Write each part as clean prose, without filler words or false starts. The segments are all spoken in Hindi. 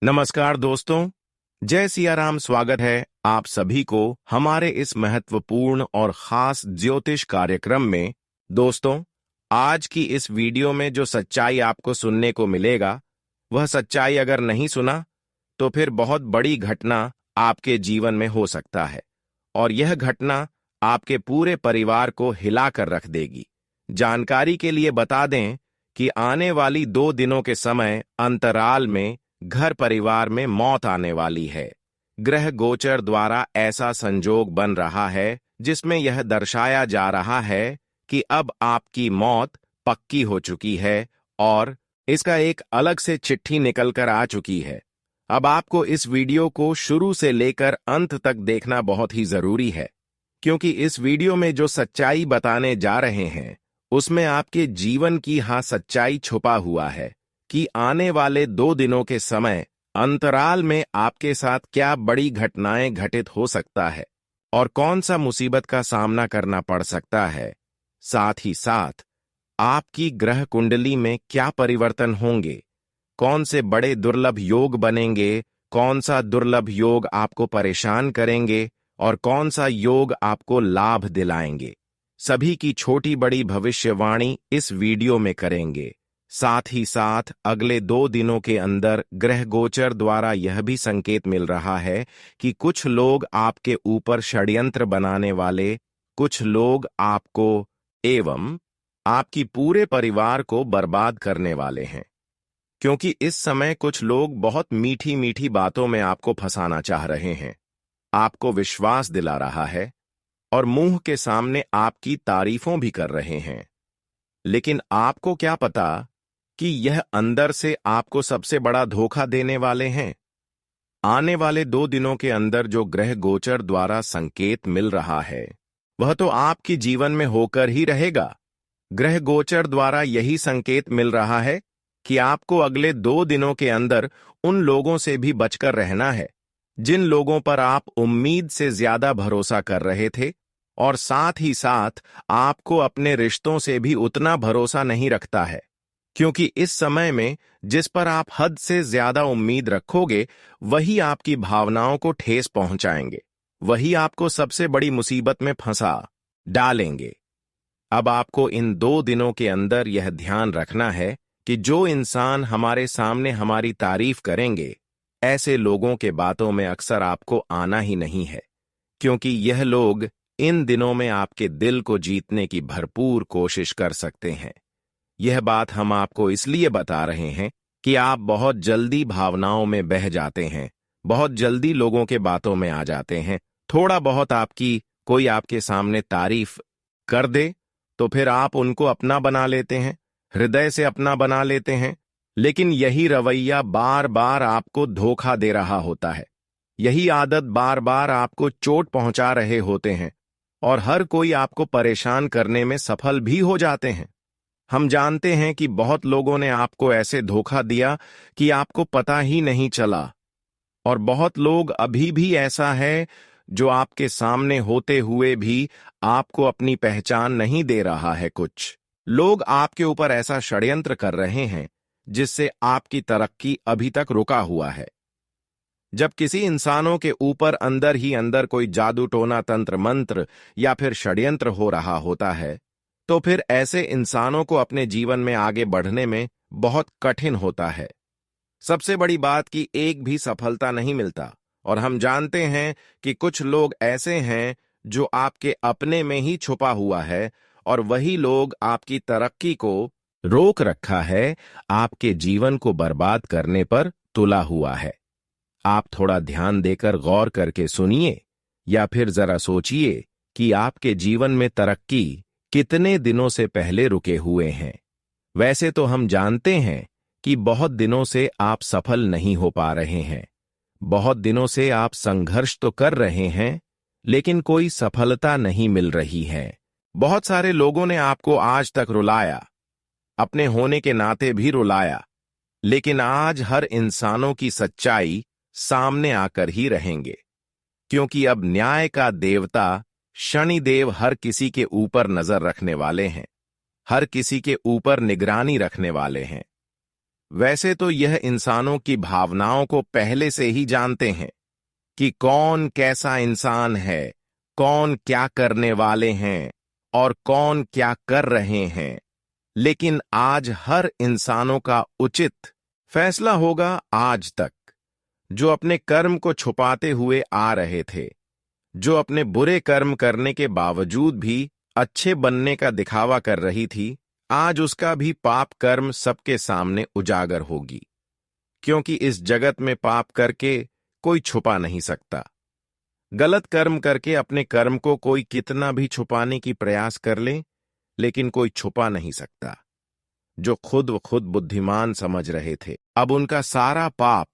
नमस्कार दोस्तों। जय सिया राम। स्वागत है आप सभी को हमारे इस महत्वपूर्ण और खास ज्योतिष कार्यक्रम में। दोस्तों, आज की इस वीडियो में जो सच्चाई आपको सुनने को मिलेगा, वह सच्चाई अगर नहीं सुना तो फिर बहुत बड़ी घटना आपके जीवन में हो सकता है और यह घटना आपके पूरे परिवार को हिला कर रख देगी। जानकारी के लिए बता दें कि आने वाली 2 दिनों के समय अंतराल में घर परिवार में मौत आने वाली है। ग्रह गोचर द्वारा ऐसा संजोग बन रहा है जिसमें यह दर्शाया जा रहा है कि अब आपकी मौत पक्की हो चुकी है और इसका एक अलग से चिट्ठी निकल कर आ चुकी है। अब आपको इस वीडियो को शुरू से लेकर अंत तक देखना बहुत ही जरूरी है, क्योंकि इस वीडियो में जो सच्चाई बताने जा रहे हैं उसमें आपके जीवन की सच्चाई छुपा हुआ है कि आने वाले 2 दिनों के समय अंतराल में आपके साथ क्या बड़ी घटनाएं घटित हो सकता है और कौन सा मुसीबत का सामना करना पड़ सकता है। साथ ही साथ आपकी ग्रह कुंडली में क्या परिवर्तन होंगे, कौन से बड़े दुर्लभ योग बनेंगे, कौन सा दुर्लभ योग आपको परेशान करेंगे और कौन सा योग आपको लाभ दिलाएंगे, सभी की छोटी बड़ी भविष्यवाणी इस वीडियो में करेंगे। साथ ही साथ अगले 2 दिनों के अंदर ग्रह गोचर द्वारा यह भी संकेत मिल रहा है कि कुछ लोग आपके ऊपर षड्यंत्र बनाने वाले, कुछ लोग आपको एवं आपकी पूरे परिवार को बर्बाद करने वाले हैं, क्योंकि इस समय कुछ लोग बहुत मीठी मीठी बातों में आपको फंसाना चाह रहे हैं, आपको विश्वास दिला रहा है और मुंह के सामने आपकी तारीफों भी कर रहे हैं। लेकिन आपको क्या पता कि यह अंदर से आपको सबसे बड़ा धोखा देने वाले हैं। आने वाले 2 दिनों के अंदर जो ग्रह गोचर द्वारा संकेत मिल रहा है वह तो आपके जीवन में होकर ही रहेगा। ग्रह गोचर द्वारा यही संकेत मिल रहा है कि आपको अगले 2 दिनों के अंदर उन लोगों से भी बचकर रहना है जिन लोगों पर आप उम्मीद से ज्यादा भरोसा कर रहे थे, और साथ ही साथ आपको अपने रिश्तों से भी उतना भरोसा नहीं रखता है, क्योंकि इस समय में जिस पर आप हद से ज्यादा उम्मीद रखोगे वही आपकी भावनाओं को ठेस पहुंचाएंगे, वही आपको सबसे बड़ी मुसीबत में फंसा डालेंगे। अब आपको इन 2 दिनों के अंदर यह ध्यान रखना है कि जो इंसान हमारे सामने हमारी तारीफ करेंगे, ऐसे लोगों के बातों में अक्सर आपको आना ही नहीं है, क्योंकि यह लोग इन दिनों में आपके दिल को जीतने की भरपूर कोशिश कर सकते हैं। यह बात हम आपको इसलिए बता रहे हैं कि आप बहुत जल्दी भावनाओं में बह जाते हैं, बहुत जल्दी लोगों के बातों में आ जाते हैं। थोड़ा बहुत आपकी कोई आपके सामने तारीफ कर दे तो फिर आप उनको अपना बना लेते हैं, हृदय से अपना बना लेते हैं। लेकिन यही रवैया बार बार आपको धोखा दे रहा होता है, यही आदत बार बार आपको चोट पहुंचा रहे होते हैं और हर कोई आपको परेशान करने में सफल भी हो जाते हैं। हम जानते हैं कि बहुत लोगों ने आपको ऐसे धोखा दिया कि आपको पता ही नहीं चला, और बहुत लोग अभी भी ऐसा है जो आपके सामने होते हुए भी आपको अपनी पहचान नहीं दे रहा है। कुछ लोग आपके ऊपर ऐसा षड्यंत्र कर रहे हैं जिससे आपकी तरक्की अभी तक रुका हुआ है। जब किसी इंसानों के ऊपर अंदर ही अंदर कोई जादू टोना तंत्र मंत्र या फिर षड्यंत्र हो रहा होता है तो फिर ऐसे इंसानों को अपने जीवन में आगे बढ़ने में बहुत कठिन होता है। सबसे बड़ी बात कि एक भी सफलता नहीं मिलता, और हम जानते हैं कि कुछ लोग ऐसे हैं जो आपके अपने में ही छुपा हुआ है और वही लोग आपकी तरक्की को रोक रखा है, आपके जीवन को बर्बाद करने पर तुला हुआ है। आप थोड़ा ध्यान देकर गौर करके सुनिए या फिर जरा सोचिए कि आपके जीवन में तरक्की कितने दिनों से पहले रुके हुए हैं। वैसे तो हम जानते हैं कि बहुत दिनों से आप सफल नहीं हो पा रहे हैं, बहुत दिनों से आप संघर्ष तो कर रहे हैं लेकिन कोई सफलता नहीं मिल रही है। बहुत सारे लोगों ने आपको आज तक रुलाया, अपने होने के नाते भी रुलाया, लेकिन आज हर इंसानों की सच्चाई सामने आकर ही रहेंगे, क्योंकि अब न्याय का देवता शनिदेव हर किसी के ऊपर नजर रखने वाले हैं, हर किसी के ऊपर निगरानी रखने वाले हैं। वैसे तो यह इंसानों की भावनाओं को पहले से ही जानते हैं कि कौन कैसा इंसान है, कौन क्या करने वाले हैं और कौन क्या कर रहे हैं। लेकिन आज हर इंसानों का उचित फैसला होगा आज तक, जो अपने कर्म को छुपाते हुए आ रहे थे, जो अपने बुरे कर्म करने के बावजूद भी अच्छे बनने का दिखावा कर रही थी, आज उसका भी पाप कर्म सबके सामने उजागर होगी। क्योंकि इस जगत में पाप करके कोई छुपा नहीं सकता। गलत कर्म करके अपने कर्म को कोई कितना भी छुपाने की प्रयास कर ले, लेकिन कोई छुपा नहीं सकता। जो खुद व खुद बुद्धिमान समझ रहे थे, अब उनका सारा पाप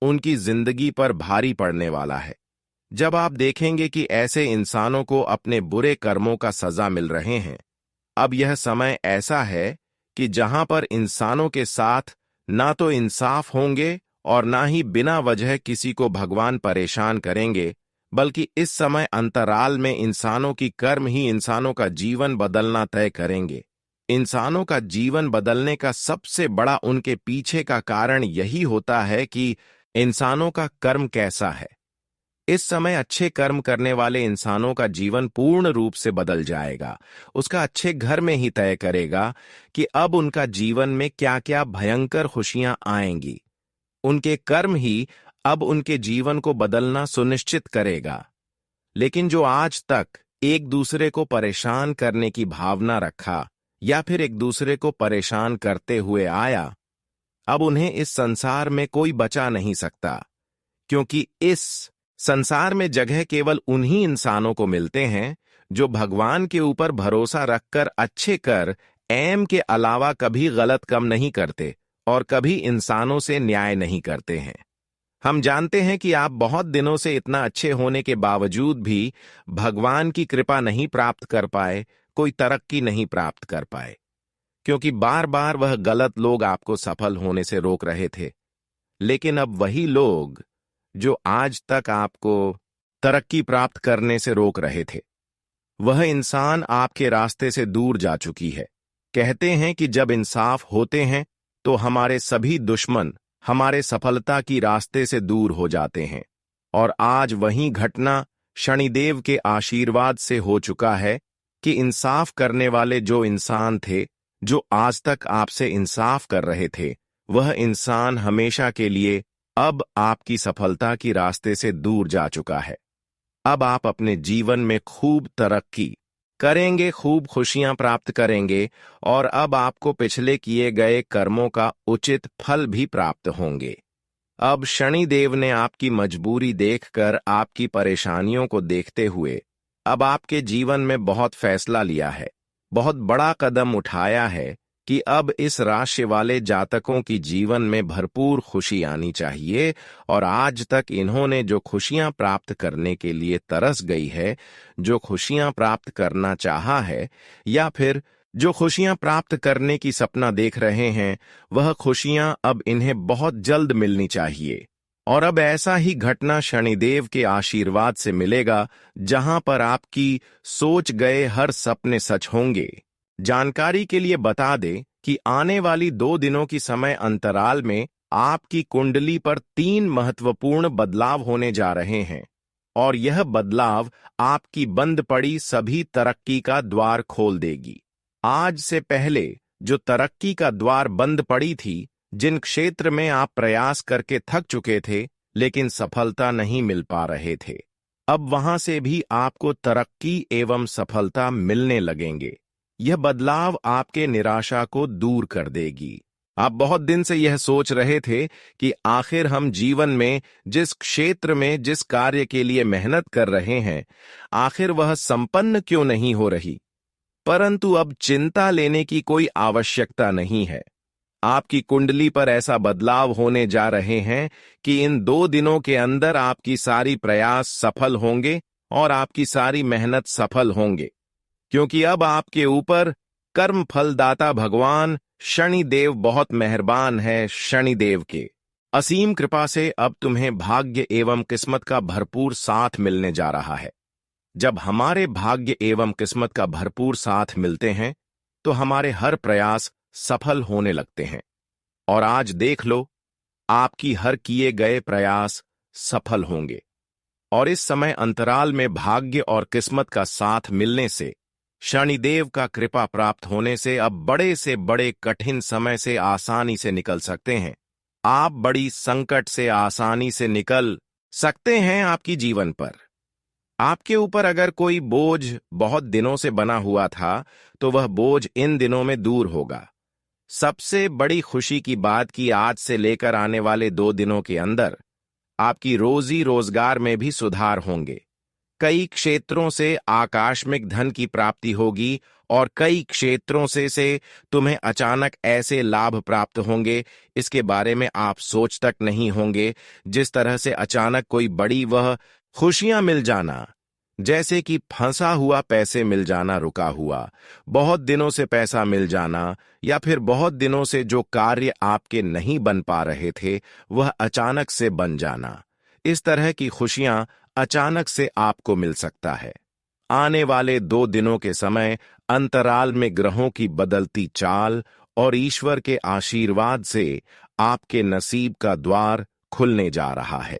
उनकी जिंदगी पर भारी पड़ने वाला है। जब आप देखेंगे कि ऐसे इंसानों को अपने बुरे कर्मों का सजा मिल रहे हैं, अब यह समय ऐसा है कि जहां पर इंसानों के साथ ना तो इंसाफ होंगे और ना ही बिना वजह किसी को भगवान परेशान करेंगे, बल्कि इस समय अंतराल में इंसानों की कर्म ही इंसानों का जीवन बदलना तय करेंगे। इंसानों का जीवन बदलने का सबसे बड़ा उनके पीछे का कारण यही होता है कि इंसानों का कर्म कैसा है। इस समय अच्छे कर्म करने वाले इंसानों का जीवन पूर्ण रूप से बदल जाएगा। उसका अच्छे घर में ही तय करेगा कि अब उनका जीवन में क्या क्या भयंकर खुशियां आएंगी। उनके कर्म ही अब उनके जीवन को बदलना सुनिश्चित करेगा। लेकिन जो आज तक एक दूसरे को परेशान करने की भावना रखा या फिर एक दूसरे को परेशान करते हुए आया, अब उन्हें इस संसार में कोई बचा नहीं सकता। क्योंकि इस संसार में जगह केवल उन्हीं इंसानों को मिलते हैं जो भगवान के ऊपर भरोसा रखकर अच्छे कर एम के अलावा कभी गलत काम नहीं करते और कभी इंसानों से न्याय नहीं करते हैं। हम जानते हैं कि आप बहुत दिनों से इतना अच्छे होने के बावजूद भी भगवान की कृपा नहीं प्राप्त कर पाए, कोई तरक्की नहीं प्राप्त कर पाए, क्योंकि बार बार वह गलत लोग आपको सफल होने से रोक रहे थे। लेकिन अब वही लोग जो आज तक आपको तरक्की प्राप्त करने से रोक रहे थे, वह इंसान आपके रास्ते से दूर जा चुकी है। कहते हैं कि जब इंसाफ होते हैं तो हमारे सभी दुश्मन हमारे सफलता की रास्ते से दूर हो जाते हैं। और आज वही घटना शनिदेव के आशीर्वाद से हो चुका है कि इंसाफ करने वाले जो इंसान थे, जो आज तक आपसे इंसाफ कर रहे थे, वह इंसान हमेशा के लिए अब आपकी सफलता की रास्ते से दूर जा चुका है। अब आप अपने जीवन में खूब तरक्की करेंगे, खूब खुशियां प्राप्त करेंगे और अब आपको पिछले किए गए कर्मों का उचित फल भी प्राप्त होंगे। अब शनिदेव ने आपकी मजबूरी देखकर, आपकी परेशानियों को देखते हुए अब आपके जीवन में बहुत फैसला लिया है, बहुत बड़ा कदम उठाया है कि अब इस राशि वाले जातकों की जीवन में भरपूर खुशी आनी चाहिए। और आज तक इन्होंने जो खुशियां प्राप्त करने के लिए तरस गई है, जो खुशियां प्राप्त करना चाहा है या फिर जो खुशियां प्राप्त करने की सपना देख रहे हैं, वह खुशियां अब इन्हें बहुत जल्द मिलनी चाहिए। और अब ऐसा ही घटना शनिदेव के आशीर्वाद से मिलेगा, जहां पर आपकी सोच गए हर सपने सच होंगे। जानकारी के लिए बता दें कि आने वाली 2 दिनों की समय अंतराल में आपकी कुंडली पर 3 महत्वपूर्ण बदलाव होने जा रहे हैं और यह बदलाव आपकी बंद पड़ी सभी तरक्की का द्वार खोल देगी। आज से पहले जो तरक्की का द्वार बंद पड़ी थी, जिन क्षेत्र में आप प्रयास करके थक चुके थे लेकिन सफलता नहीं मिल पा रहे थे, अब वहां से भी आपको तरक्की एवं सफलता मिलने लगेंगे। यह बदलाव आपके निराशा को दूर कर देगी। आप बहुत दिन से यह सोच रहे थे कि आखिर हम जीवन में जिस क्षेत्र में जिस कार्य के लिए मेहनत कर रहे हैं, आखिर वह संपन्न क्यों नहीं हो रही। परंतु अब चिंता लेने की कोई आवश्यकता नहीं है। आपकी कुंडली पर ऐसा बदलाव होने जा रहे हैं कि इन 2 दिनों के अंदर आपकी सारी प्रयास सफल होंगे और आपकी सारी मेहनत सफल होंगे, क्योंकि अब आपके ऊपर कर्म फलदाता भगवान शनिदेव बहुत मेहरबान है। शनिदेव के असीम कृपा से अब तुम्हें भाग्य एवं किस्मत का भरपूर साथ मिलने जा रहा है। जब हमारे भाग्य एवं किस्मत का भरपूर साथ मिलते हैं तो हमारे हर प्रयास सफल होने लगते हैं और आज देख लो, आपकी हर किए गए प्रयास सफल होंगे। और इस समय अंतराल में भाग्य और किस्मत का साथ मिलने से, शनिदेव का कृपा प्राप्त होने से अब बड़े से बड़े कठिन समय से आसानी से निकल सकते हैं। आप बड़ी संकट से आसानी से निकल सकते हैं। आपकी जीवन पर, आपके ऊपर अगर कोई बोझ बहुत दिनों से बना हुआ था, तो वह बोझ इन दिनों में दूर होगा। सबसे बड़ी खुशी की बात कि आज से लेकर आने वाले 2 दिनों के अंदर आपकी रोजी रोजगार में भी सुधार होंगे। कई क्षेत्रों से आकस्मिक धन की प्राप्ति होगी और कई क्षेत्रों से तुम्हें अचानक ऐसे लाभ प्राप्त होंगे, इसके बारे में आप सोच तक नहीं होंगे। जिस तरह से अचानक कोई बड़ी वह खुशियां मिल जाना, जैसे कि फंसा हुआ पैसे मिल जाना, रुका हुआ बहुत दिनों से पैसा मिल जाना, या फिर बहुत दिनों से जो कार्य आपके नहीं बन पा रहे थे वह अचानक से बन जाना, इस तरह की खुशियां अचानक से आपको मिल सकता है। आने वाले 2 दिनों के समय अंतराल में ग्रहों की बदलती चाल और ईश्वर के आशीर्वाद से आपके नसीब का द्वार खुलने जा रहा है।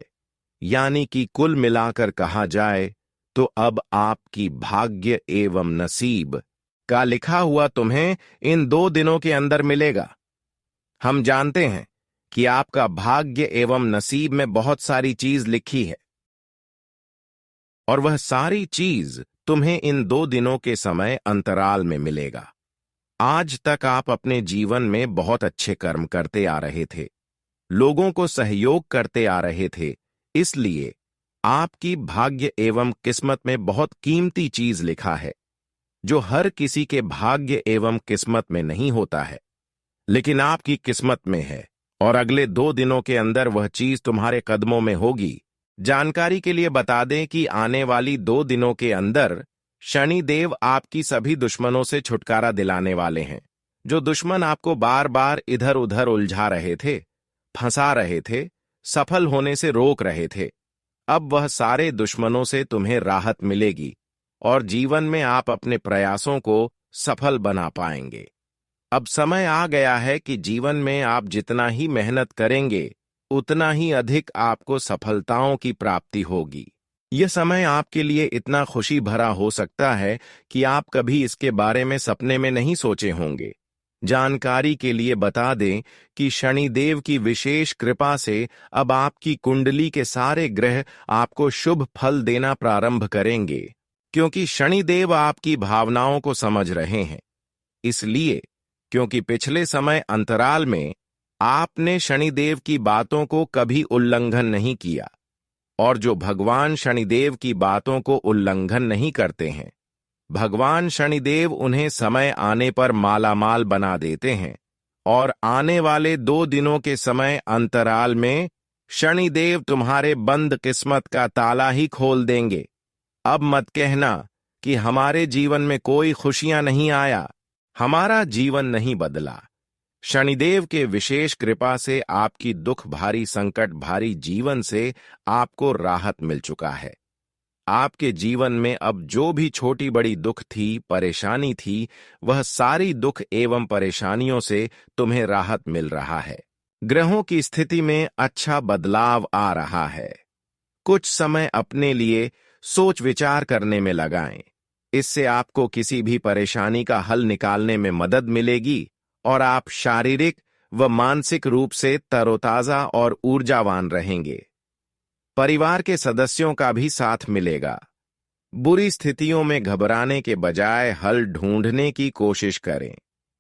यानी कि कुल मिलाकर कहा जाए तो अब आपकी भाग्य एवं नसीब का लिखा हुआ तुम्हें इन 2 दिनों के अंदर मिलेगा। हम जानते हैं कि आपका भाग्य एवं नसीब में बहुत सारी चीज लिखी है, और वह सारी चीज तुम्हें इन 2 दिनों के समय अंतराल में मिलेगा। आज तक आप अपने जीवन में बहुत अच्छे कर्म करते आ रहे थे, लोगों को सहयोग करते आ रहे थे, इसलिए आपकी भाग्य एवं किस्मत में बहुत कीमती चीज लिखा है, जो हर किसी के भाग्य एवं किस्मत में नहीं होता है, लेकिन आपकी किस्मत में है, और अगले 2 दिनों के अंदर वह चीज तुम्हारे कदमों में होगी। जानकारी के लिए बता दें कि आने वाली 2 दिनों के अंदर शनिदेव आपकी सभी दुश्मनों से छुटकारा दिलाने वाले हैं। जो दुश्मन आपको बार बार इधर उधर उलझा रहे थे, फंसा रहे थे, सफल होने से रोक रहे थे, अब वह सारे दुश्मनों से तुम्हें राहत मिलेगी और जीवन में आप अपने प्रयासों को सफल बना पाएंगे। अब समय आ गया है कि जीवन में आप जितना ही मेहनत करेंगे, उतना ही अधिक आपको सफलताओं की प्राप्ति होगी। यह समय आपके लिए इतना खुशी भरा हो सकता है कि आप कभी इसके बारे में सपने में नहीं सोचे होंगे। जानकारी के लिए बता दें कि शनिदेव की विशेष कृपा से अब आपकी कुंडली के सारे ग्रह आपको शुभ फल देना प्रारंभ करेंगे, क्योंकि शनिदेव आपकी भावनाओं को समझ रहे हैं। इसलिए क्योंकि पिछले समय अंतराल में आपने शनिदेव की बातों को कभी उल्लंघन नहीं किया, और जो भगवान शनिदेव की बातों को उल्लंघन नहीं करते हैं, भगवान शनिदेव उन्हें समय आने पर मालामाल बना देते हैं। और आने वाले 2 दिनों के समय अंतराल में शनिदेव तुम्हारे बंद किस्मत का ताला ही खोल देंगे। अब मत कहना कि हमारे जीवन में कोई खुशियां नहीं आया, हमारा जीवन नहीं बदला। शनिदेव के विशेष कृपा से आपकी दुख भारी संकट भारी जीवन से आपको राहत मिल चुका है। आपके जीवन में अब जो भी छोटी बड़ी दुख थी, परेशानी थी, वह सारी दुख एवं परेशानियों से तुम्हें राहत मिल रहा है। ग्रहों की स्थिति में अच्छा बदलाव आ रहा है। कुछ समय अपने लिए सोच विचार करने में लगाएं। इससे आपको किसी भी परेशानी का हल निकालने में मदद मिलेगी और आप शारीरिक व मानसिक रूप से तरोताजा और ऊर्जावान रहेंगे। परिवार के सदस्यों का भी साथ मिलेगा। बुरी स्थितियों में घबराने के बजाय हल ढूंढने की कोशिश करें।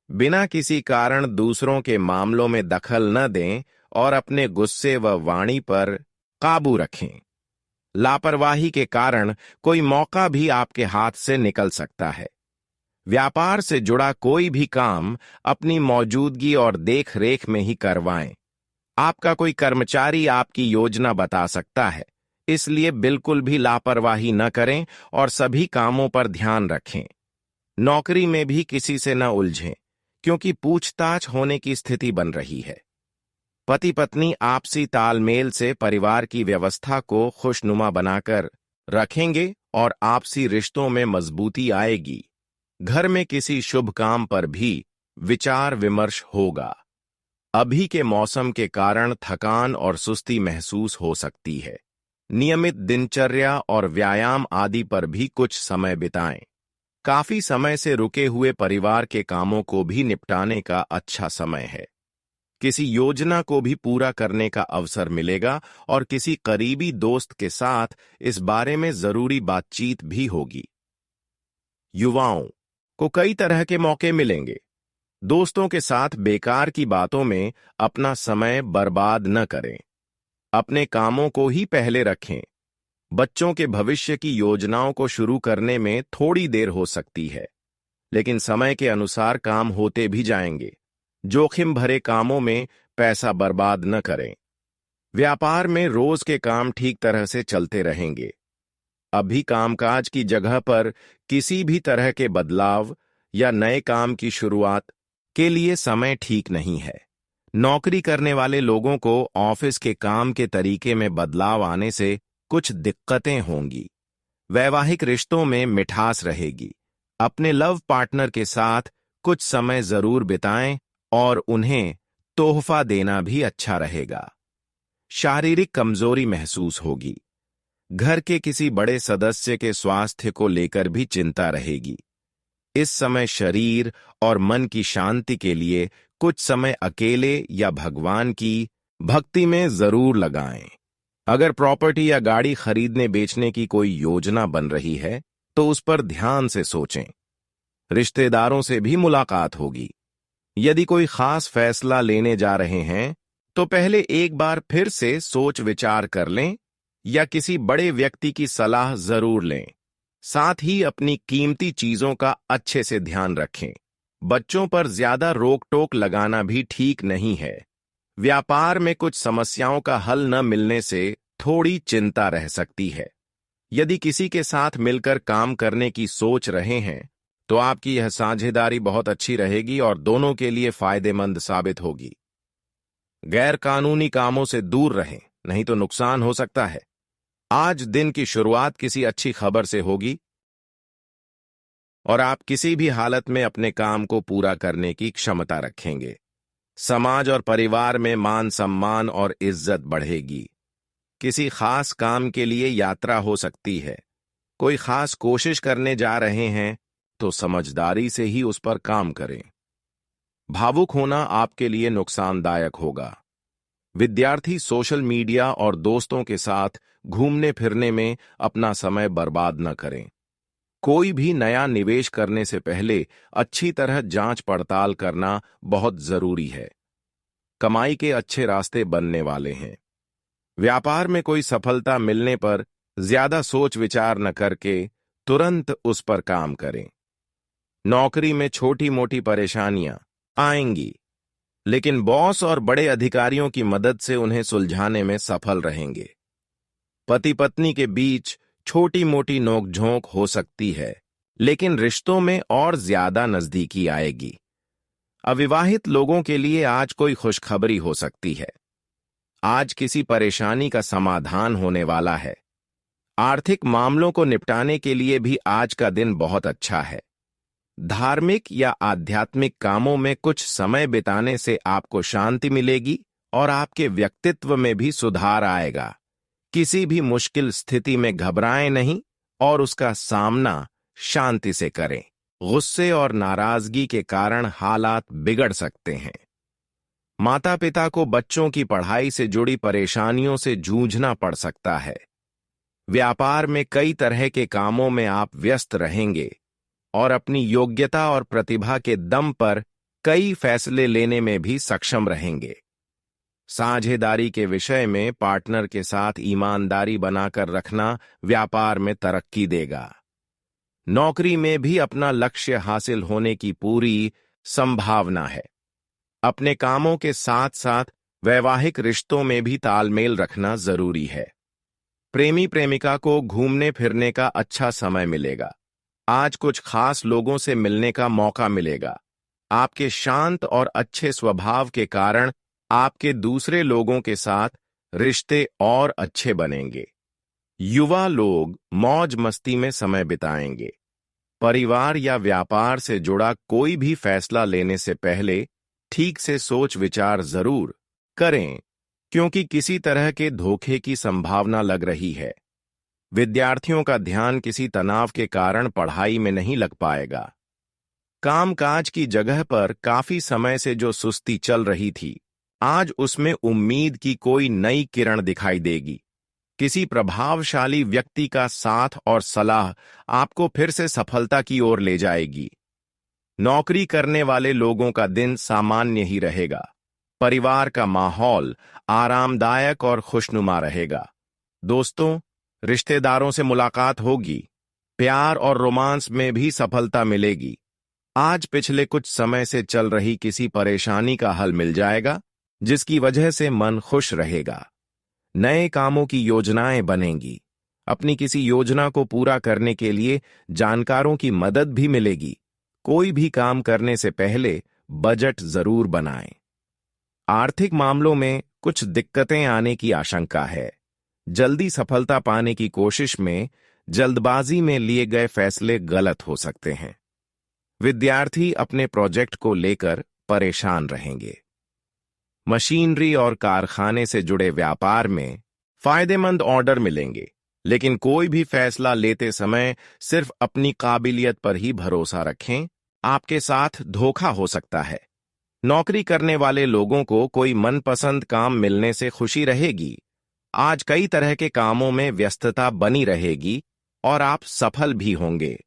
बिना किसी कारण दूसरों के मामलों में दखल न दें और अपने गुस्से व वाणी पर काबू रखें। लापरवाही के कारण कोई मौका भी आपके हाथ से निकल सकता है। व्यापार से जुड़ा कोई भी काम अपनी मौजूदगी और देख-रेख में ही करवाएं। आपका कोई कर्मचारी आपकी योजना बता सकता है, इसलिए बिल्कुल भी लापरवाही न करें और सभी कामों पर ध्यान रखें। नौकरी में भी किसी से न उलझें, क्योंकि पूछताछ होने की स्थिति बन रही है। पति पत्नी आपसी तालमेल से परिवार की व्यवस्था को खुशनुमा बनाकर रखेंगे और आपसी रिश्तों में मजबूती आएगी। घर में किसी शुभ काम पर भी विचार विमर्श होगा। अभी के मौसम के कारण थकान और सुस्ती महसूस हो सकती है। नियमित दिनचर्या और व्यायाम आदि पर भी कुछ समय बिताएं। काफी समय से रुके हुए परिवार के कामों को भी निपटाने का अच्छा समय है। किसी योजना को भी पूरा करने का अवसर मिलेगा और किसी करीबी दोस्त के साथ इस बारे में जरूरी बातचीत भी होगी। युवाओं को कई तरह के मौके मिलेंगे। दोस्तों के साथ बेकार की बातों में अपना समय बर्बाद न करें। अपने कामों को ही पहले रखें। बच्चों के भविष्य की योजनाओं को शुरू करने में थोड़ी देर हो सकती है, लेकिन समय के अनुसार काम होते भी जाएंगे। जोखिम भरे कामों में पैसा बर्बाद न करें। व्यापार में रोज के काम ठीक तरह से चलते रहेंगे। अभी कामकाज की जगह पर किसी भी तरह के बदलाव या नए काम की शुरुआत के लिए समय ठीक नहीं है। नौकरी करने वाले लोगों को ऑफिस के काम के तरीके में बदलाव आने से कुछ दिक्कतें होंगी। वैवाहिक रिश्तों में मिठास रहेगी। अपने लव पार्टनर के साथ कुछ समय जरूर बिताएं और उन्हें तोहफा देना भी अच्छा रहेगा। शारीरिक कमजोरी महसूस होगी। घर के किसी बड़े सदस्य के स्वास्थ्य को लेकर भी चिंता रहेगी। इस समय शरीर और मन की शांति के लिए कुछ समय अकेले या भगवान की भक्ति में जरूर लगाएं। अगर प्रॉपर्टी या गाड़ी खरीदने बेचने की कोई योजना बन रही है तो उस पर ध्यान से सोचें। रिश्तेदारों से भी मुलाकात होगी। यदि कोई खास फैसला लेने जा रहे हैं तो पहले एक बार फिर से सोच विचार कर लें या किसी बड़े व्यक्ति की सलाह जरूर लें। साथ ही अपनी कीमती चीजों का अच्छे से ध्यान रखें। बच्चों पर ज्यादा रोक टोक लगाना भी ठीक नहीं है। व्यापार में कुछ समस्याओं का हल न मिलने से थोड़ी चिंता रह सकती है। यदि किसी के साथ मिलकर काम करने की सोच रहे हैं तो आपकी यह साझेदारी बहुत अच्छी रहेगी और दोनों के लिए फायदेमंद साबित होगी। गैर कानूनी कामों से दूर रहें, नहीं तो नुकसान हो सकता है। आज दिन की शुरुआत किसी अच्छी खबर से होगी और आप किसी भी हालत में अपने काम को पूरा करने की क्षमता रखेंगे। समाज और परिवार में मान सम्मान और इज्जत बढ़ेगी। किसी खास काम के लिए यात्रा हो सकती है। कोई खास कोशिश करने जा रहे हैं तो समझदारी से ही उस पर काम करें। भावुक होना आपके लिए नुकसानदायक होगा। विद्यार्थी सोशल मीडिया और दोस्तों के साथ घूमने फिरने में अपना समय बर्बाद न करें। कोई भी नया निवेश करने से पहले अच्छी तरह जांच पड़ताल करना बहुत जरूरी है। कमाई के अच्छे रास्ते बनने वाले हैं। व्यापार में कोई सफलता मिलने पर ज्यादा सोच विचार न करके तुरंत उस पर काम करें। नौकरी में छोटी मोटी परेशानियां आएंगी, लेकिन बॉस और बड़े अधिकारियों की मदद से उन्हें सुलझाने में सफल रहेंगे। पति पत्नी के बीच छोटी मोटी नोकझोंक हो सकती है, लेकिन रिश्तों में और ज्यादा नजदीकी आएगी। अविवाहित लोगों के लिए आज कोई खुशखबरी हो सकती है। आज किसी परेशानी का समाधान होने वाला है। आर्थिक मामलों को निपटाने के लिए भी आज का दिन बहुत अच्छा है। धार्मिक या आध्यात्मिक कामों में कुछ समय बिताने से आपको शांति मिलेगी और आपके व्यक्तित्व में भी सुधार आएगा। किसी भी मुश्किल स्थिति में घबराएं नहीं और उसका सामना शांति से करें। गुस्से और नाराजगी के कारण हालात बिगड़ सकते हैं। माता पिता को बच्चों की पढ़ाई से जुड़ी परेशानियों से जूझना पड़ सकता है। व्यापार में कई तरह के कामों में आप व्यस्त रहेंगे और अपनी योग्यता और प्रतिभा के दम पर कई फैसले लेने में भी सक्षम रहेंगे। साझेदारी के विषय में पार्टनर के साथ ईमानदारी बनाकर रखना व्यापार में तरक्की देगा। नौकरी में भी अपना लक्ष्य हासिल होने की पूरी संभावना है। अपने कामों के साथ साथ वैवाहिक रिश्तों में भी तालमेल रखना जरूरी है। प्रेमी प्रेमिका को घूमने फिरने का अच्छा समय मिलेगा। आज कुछ खास लोगों से मिलने का मौका मिलेगा। आपके शांत और अच्छे स्वभाव के कारण आपके दूसरे लोगों के साथ रिश्ते और अच्छे बनेंगे। युवा लोग मौज मस्ती में समय बिताएंगे। परिवार या व्यापार से जुड़ा कोई भी फैसला लेने से पहले ठीक से सोच विचार जरूर करें, क्योंकि किसी तरह के धोखे की संभावना लग रही है। विद्यार्थियों का ध्यान किसी तनाव के कारण पढ़ाई में नहीं लग पाएगा। कामकाज की जगह पर काफी समय से जो सुस्ती चल रही थी, आज उसमें उम्मीद की कोई नई किरण दिखाई देगी। किसी प्रभावशाली व्यक्ति का साथ और सलाह आपको फिर से सफलता की ओर ले जाएगी। नौकरी करने वाले लोगों का दिन सामान्य ही रहेगा। परिवार का माहौल आरामदायक और खुशनुमा रहेगा। दोस्तों, रिश्तेदारों से मुलाकात होगी। प्यार और रोमांस में भी सफलता मिलेगी। आज पिछले कुछ समय से चल रही किसी परेशानी का हल मिल जाएगा, जिसकी वजह से मन खुश रहेगा। नए कामों की योजनाएं बनेंगी। अपनी किसी योजना को पूरा करने के लिए जानकारों की मदद भी मिलेगी। कोई भी काम करने से पहले बजट जरूर बनाएं। आर्थिक मामलों में कुछ दिक्कतें आने की आशंका है। जल्दी सफलता पाने की कोशिश में जल्दबाजी में लिए गए फैसले गलत हो सकते हैं। विद्यार्थी अपने प्रोजेक्ट को लेकर परेशान रहेंगे। मशीनरी और कारखाने से जुड़े व्यापार में फायदेमंद ऑर्डर मिलेंगे, लेकिन कोई भी फैसला लेते समय सिर्फ अपनी काबिलियत पर ही भरोसा रखें। आपके साथ धोखा हो सकता है। नौकरी करने वाले लोगों को कोई मनपसंद काम मिलने से खुशी रहेगी। आज कई तरह के कामों में व्यस्तता बनी रहेगी और आप सफल भी होंगे।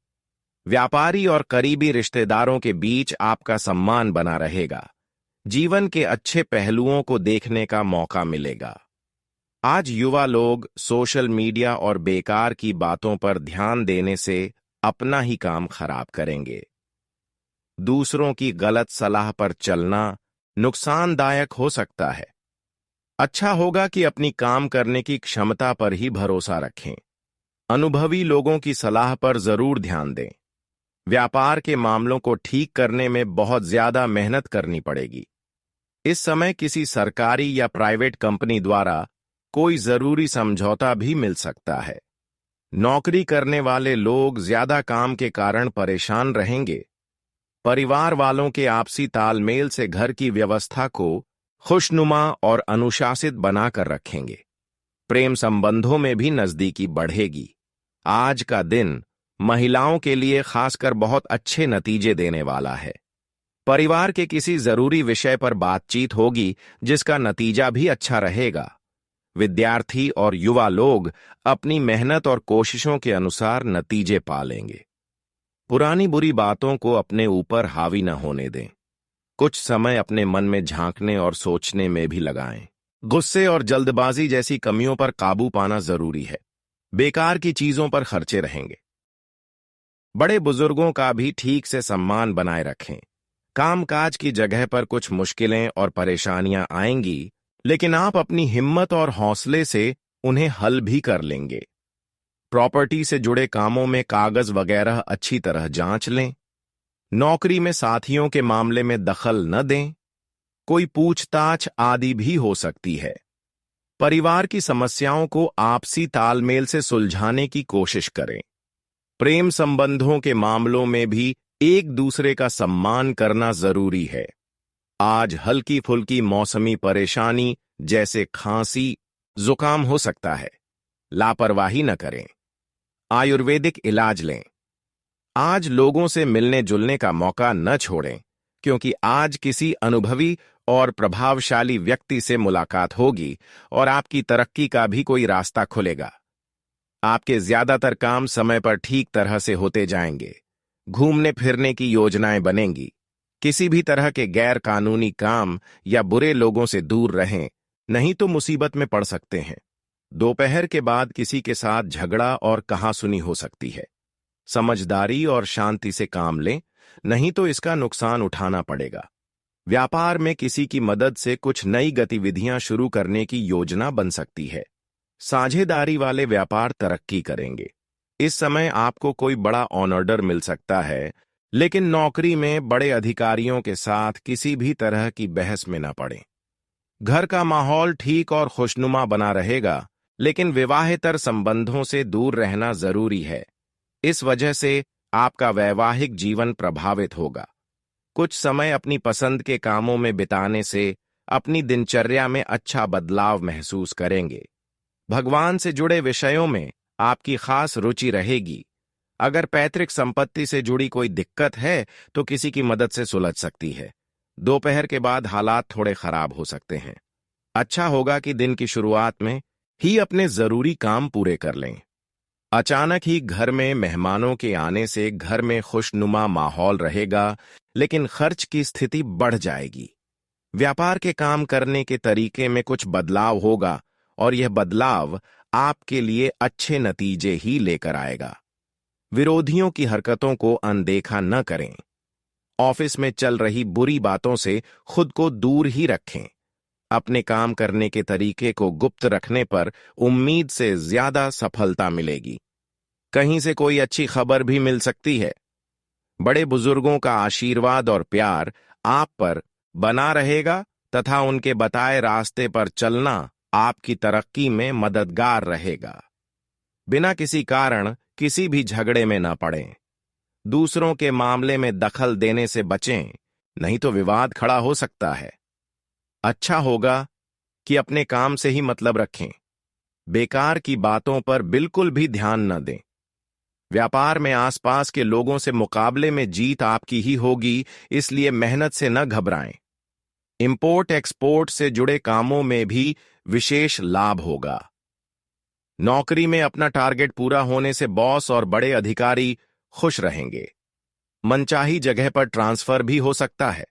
व्यापारी और करीबी रिश्तेदारों के बीच आपका सम्मान बना रहेगा। जीवन के अच्छे पहलुओं को देखने का मौका मिलेगा। आज युवा लोग सोशल मीडिया और बेकार की बातों पर ध्यान देने से अपना ही काम खराब करेंगे। दूसरों की गलत सलाह पर चलना नुकसानदायक हो सकता है। अच्छा होगा कि अपनी काम करने की क्षमता पर ही भरोसा रखें। अनुभवी लोगों की सलाह पर जरूर ध्यान दें। व्यापार के मामलों को ठीक करने में बहुत ज्यादा मेहनत करनी पड़ेगी। इस समय किसी सरकारी या प्राइवेट कंपनी द्वारा कोई जरूरी समझौता भी मिल सकता है। नौकरी करने वाले लोग ज्यादा काम के कारण परेशान रहेंगे। परिवार वालों के आपसी तालमेल से घर की व्यवस्था को खुशनुमा और अनुशासित बनाकर रखेंगे। प्रेम संबंधों में भी नजदीकी बढ़ेगी। आज का दिन महिलाओं के लिए खासकर बहुत अच्छे नतीजे देने वाला है। परिवार के किसी जरूरी विषय पर बातचीत होगी, जिसका नतीजा भी अच्छा रहेगा। विद्यार्थी और युवा लोग अपनी मेहनत और कोशिशों के अनुसार नतीजे पा लेंगे। पुरानी बुरी बातों को अपने ऊपर हावी न होने दें। कुछ समय अपने मन में झांकने और सोचने में भी लगाएं। गुस्से और जल्दबाजी जैसी कमियों पर काबू पाना जरूरी है। बेकार की चीजों पर खर्चे रहेंगे। बड़े बुजुर्गों का भी ठीक से सम्मान बनाए रखें। कामकाज की जगह पर कुछ मुश्किलें और परेशानियां आएंगी, लेकिन आप अपनी हिम्मत और हौसले से उन्हें हल भी कर लेंगे। प्रॉपर्टी से जुड़े कामों में कागज वगैरह अच्छी तरह जांच लें। नौकरी में साथियों के मामले में दखल न दें। कोई पूछताछ आदि भी हो सकती है। परिवार की समस्याओं को आपसी तालमेल से सुलझाने की कोशिश करें। प्रेम संबंधों के मामलों में भी एक दूसरे का सम्मान करना जरूरी है। आज हल्की फुल्की मौसमी परेशानी जैसे खांसी, जुकाम हो सकता है। लापरवाही न करें। आयुर्वेदिक इलाज लें। आज लोगों से मिलने जुलने का मौका न छोड़ें, क्योंकि आज किसी अनुभवी और प्रभावशाली व्यक्ति से मुलाकात होगी और आपकी तरक्की का भी कोई रास्ता खुलेगा। आपके ज्यादातर काम समय पर ठीक तरह से होते जाएंगे। घूमने फिरने की योजनाएं बनेंगी। किसी भी तरह के गैर कानूनी काम या बुरे लोगों से दूर रहें, नहीं तो मुसीबत में पड़ सकते हैं। दोपहर के बाद किसी के साथ झगड़ा और कहासुनी हो सकती है। समझदारी और शांति से काम लें, नहीं तो इसका नुकसान उठाना पड़ेगा। व्यापार में किसी की मदद से कुछ नई गतिविधियां शुरू करने की योजना बन सकती है। साझेदारी वाले व्यापार तरक्की करेंगे। इस समय आपको कोई बड़ा ऑर्डर मिल सकता है, लेकिन नौकरी में बड़े अधिकारियों के साथ किसी भी तरह की बहस में न पड़ें। घर का माहौल ठीक और खुशनुमा बना रहेगा, लेकिन विवाहेतर संबंधों से दूर रहना जरूरी है। इस वजह से आपका वैवाहिक जीवन प्रभावित होगा। कुछ समय अपनी पसंद के कामों में बिताने से अपनी दिनचर्या में अच्छा बदलाव महसूस करेंगे। भगवान से जुड़े विषयों में आपकी खास रुचि रहेगी। अगर पैतृक संपत्ति से जुड़ी कोई दिक्कत है तो किसी की मदद से सुलझ सकती है। दोपहर के बाद हालात थोड़े खराब हो सकते हैं। अच्छा होगा कि दिन की शुरुआत में ही अपने जरूरी काम पूरे कर लें। अचानक ही घर में मेहमानों के आने से घर में खुशनुमा माहौल रहेगा, लेकिन खर्च की स्थिति बढ़ जाएगी। व्यापार के काम करने के तरीके में कुछ बदलाव होगा और यह बदलाव आपके लिए अच्छे नतीजे ही लेकर आएगा। विरोधियों की हरकतों को अनदेखा न करें। ऑफिस में चल रही बुरी बातों से खुद को दूर ही रखें। अपने काम करने के तरीके को गुप्त रखने पर उम्मीद से ज्यादा सफलता मिलेगी। कहीं से कोई अच्छी खबर भी मिल सकती है। बड़े बुजुर्गों का आशीर्वाद और प्यार आप पर बना रहेगा तथा उनके बताए रास्ते पर चलना आपकी तरक्की में मददगार रहेगा। बिना किसी कारण किसी भी झगड़े में न पड़ें। दूसरों के मामले में दखल देने से बचें, नहीं तो विवाद खड़ा हो सकता है। अच्छा होगा कि अपने काम से ही मतलब रखें। बेकार की बातों पर बिल्कुल भी ध्यान न दें। व्यापार में आसपास के लोगों से मुकाबले में जीत आपकी ही होगी, इसलिए मेहनत से न घबराएं। इंपोर्ट एक्सपोर्ट से जुड़े कामों में भी विशेष लाभ होगा। नौकरी में अपना टारगेट पूरा होने से बॉस और बड़े अधिकारी खुश रहेंगे। मनचाही जगह पर ट्रांसफर भी हो सकता है।